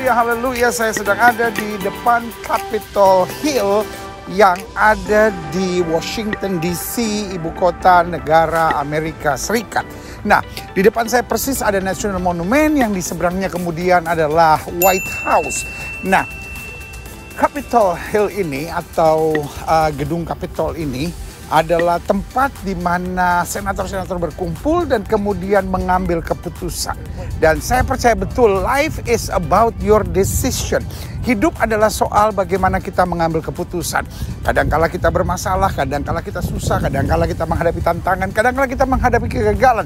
haleluya, haleluya. Saya sedang ada di depan Capitol Hill yang ada di Washington DC, ibu kota negara Amerika Serikat. Nah, di depan saya persis ada National Monument, yang di seberangnya kemudian adalah White House. Nah, Capitol Hill ini atau gedung Capitol ini adalah tempat di mana senator-senator berkumpul dan kemudian mengambil keputusan. Dan saya percaya betul, life is about your decision. Hidup adalah soal bagaimana kita mengambil keputusan. Kadangkala kita bermasalah, kadangkala kita susah, kadangkala kita menghadapi tantangan, kadangkala kita menghadapi kegagalan.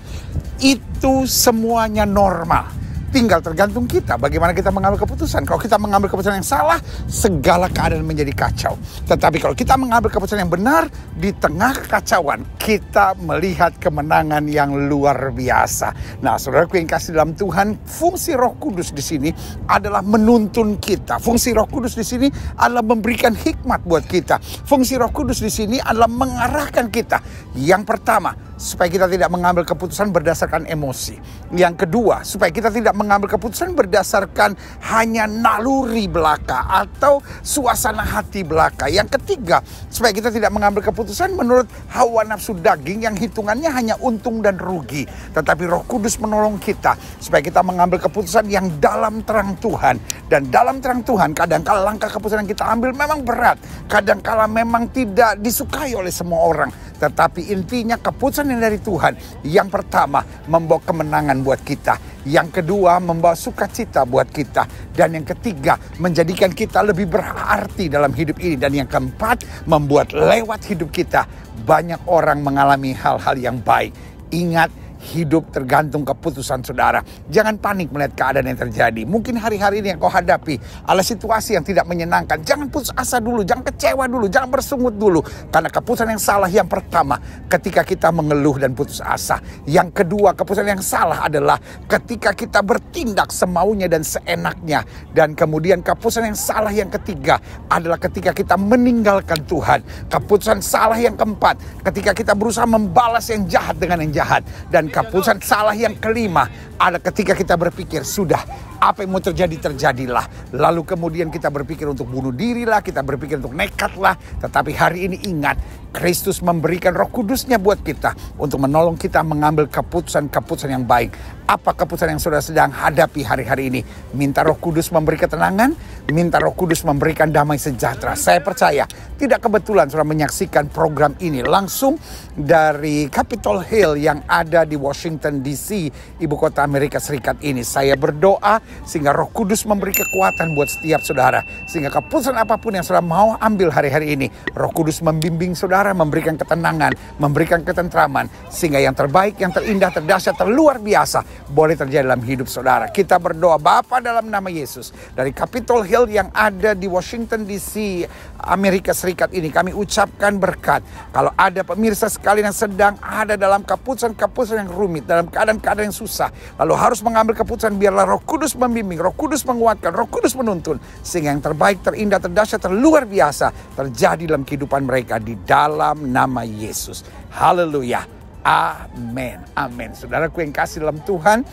Itu semuanya normal. Tinggal tergantung kita bagaimana kita mengambil keputusan. Kalau kita mengambil keputusan yang salah, segala keadaan menjadi kacau. Tetapi kalau kita mengambil keputusan yang benar, di tengah kekacauan, kita melihat kemenangan yang luar biasa. Nah, saudaraku yang kasih dalam Tuhan, fungsi Roh Kudus di sini adalah menuntun kita. Fungsi Roh Kudus di sini adalah memberikan hikmat buat kita. Fungsi Roh Kudus di sini adalah mengarahkan kita. Yang pertama, supaya kita tidak mengambil keputusan berdasarkan emosi. Yang kedua, supaya kita tidak mengambil keputusan berdasarkan hanya naluri belaka atau suasana hati belaka. Yang ketiga, supaya kita tidak mengambil keputusan menurut hawa nafsu daging yang hitungannya hanya untung dan rugi. Tetapi Roh Kudus menolong kita supaya kita mengambil keputusan yang dalam terang Tuhan. Dan dalam terang Tuhan, kadangkala langkah keputusan yang kita ambil memang berat. Kadangkala memang tidak disukai oleh semua orang. Tetapi intinya keputusan yang dari Tuhan. Yang pertama, membawa kemenangan buat kita. Yang kedua, membawa sukacita buat kita. Dan yang ketiga, menjadikan kita lebih berarti dalam hidup ini. Dan yang keempat, membuat lewat hidup kita banyak orang mengalami hal-hal yang baik. Ingat, hidup tergantung keputusan saudara. Jangan panik melihat keadaan yang terjadi. Mungkin hari-hari ini yang kau hadapi adalah situasi yang tidak menyenangkan. Jangan putus asa dulu, jangan kecewa dulu, jangan bersungut dulu. Karena keputusan yang salah yang pertama ketika kita mengeluh dan putus asa. Yang kedua, keputusan yang salah adalah ketika kita bertindak semaunya dan seenaknya. Dan kemudian keputusan yang salah yang ketiga adalah ketika kita meninggalkan Tuhan. Keputusan salah yang keempat ketika kita berusaha membalas yang jahat dengan yang jahat. Dan keputusan salah yang kelima adalah ketika kita berpikir, sudah, apa yang mau terjadi, terjadilah. Lalu kemudian kita berpikir untuk bunuh diri lah, kita berpikir untuk nekat lah. Tetapi hari ini ingat, Kristus memberikan Roh Kudusnya buat kita untuk menolong kita mengambil keputusan-keputusan yang baik. Apa keputusan yang saudara sedang hadapi hari-hari ini? Minta Roh Kudus memberi ketenangan, minta Roh Kudus memberikan damai sejahtera. Saya percaya tidak kebetulan saudara menyaksikan program ini langsung dari Capitol Hill yang ada di Washington DC, ibu kota Amerika Serikat ini. Saya berdoa sehingga Roh Kudus memberi kekuatan buat setiap saudara. Sehingga keputusan apapun yang saudara mau ambil hari-hari ini, Roh Kudus membimbing saudara, memberikan ketenangan, memberikan ketentraman. Sehingga yang terbaik, yang terindah, terdahsyat, terluar biasa boleh terjadi dalam hidup saudara. Kita berdoa, Bapa, dalam nama Yesus, dari Capitol Hill yang ada di Washington DC, Amerika Serikat ini, kami ucapkan berkat. Kalau ada pemirsa sekalian yang sedang ada dalam keputusan-keputusan yang rumit, dalam keadaan-keadaan yang susah, lalu harus mengambil keputusan, biarlah Roh Kudus membimbing, Roh Kudus menguatkan, Roh Kudus menuntun, sehingga yang terbaik, terindah, terdahsyat, terluar biasa terjadi dalam kehidupan mereka di dalam nama Yesus. Haleluya. Amin, amin. Saudaraku yang kasih dalam Tuhan,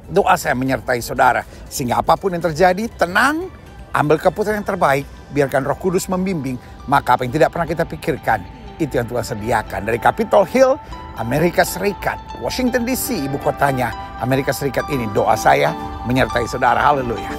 doa saya menyertai saudara. Sehingga apapun yang terjadi, tenang, ambil keputusan yang terbaik, biarkan Roh Kudus membimbing. Maka apa yang tidak pernah kita pikirkan, itu yang Tuhan sediakan. Dari Capitol Hill, Amerika Serikat, Washington DC, ibu kotanya Amerika Serikat ini, doa saya menyertai saudara. Haleluya.